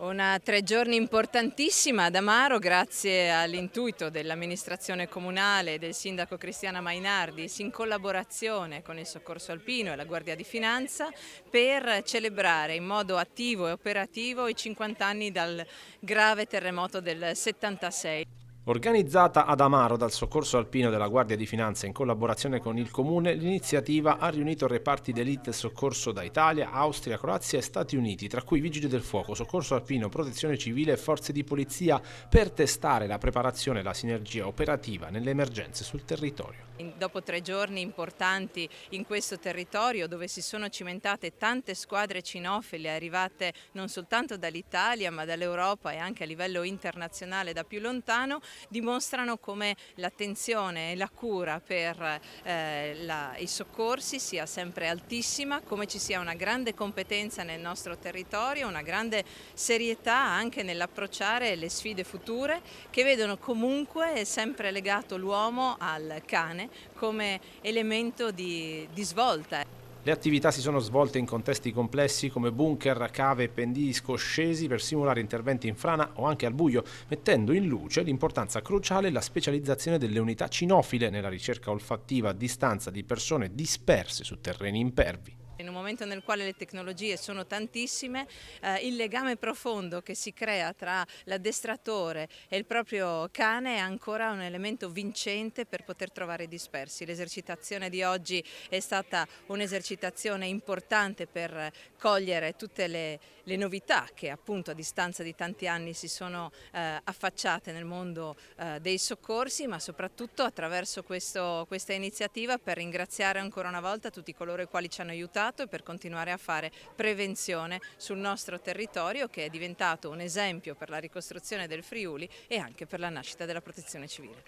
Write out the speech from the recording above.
Una 3 giorni importantissima ad Amaro grazie all'intuito dell'amministrazione comunale e del sindaco Cristiana Mainardis in collaborazione con il Soccorso Alpino e la Guardia di Finanza per celebrare in modo attivo e operativo i 50 anni dal grave terremoto del 76. Organizzata ad Amaro dal Soccorso Alpino della Guardia di Finanza in collaborazione con il Comune, l'iniziativa ha riunito reparti d'élite e soccorso da Italia, Austria, Croazia e Stati Uniti, tra cui Vigili del Fuoco, Soccorso Alpino, Protezione Civile e Forze di Polizia, per testare la preparazione e la sinergia operativa nelle emergenze sul territorio. Dopo 3 giorni importanti in questo territorio dove si sono cimentate tante squadre cinofile arrivate non soltanto dall'Italia ma dall'Europa e anche a livello internazionale da più lontano, dimostrano come l'attenzione e la cura per i soccorsi sia sempre altissima, come ci sia una grande competenza nel nostro territorio, una grande serietà anche nell'approcciare le sfide future che vedono comunque sempre legato l'uomo al cane come elemento di svolta. Le attività si sono svolte in contesti complessi come bunker, cave e pendii scoscesi per simulare interventi in frana o anche al buio, mettendo in luce l'importanza cruciale e la specializzazione delle unità cinofile nella ricerca olfattiva a distanza di persone disperse su terreni impervi. In un momento nel quale le tecnologie sono tantissime, il legame profondo che si crea tra l'addestratore e il proprio cane è ancora un elemento vincente per poter trovare i dispersi. L'esercitazione di oggi è stata un'esercitazione importante per cogliere tutte le novità che appunto a distanza di tanti anni si sono affacciate nel mondo dei soccorsi, ma soprattutto attraverso questa iniziativa per ringraziare ancora una volta tutti coloro i quali ci hanno aiutato e per continuare a fare prevenzione sul nostro territorio che è diventato un esempio per la ricostruzione del Friuli e anche per la nascita della protezione civile.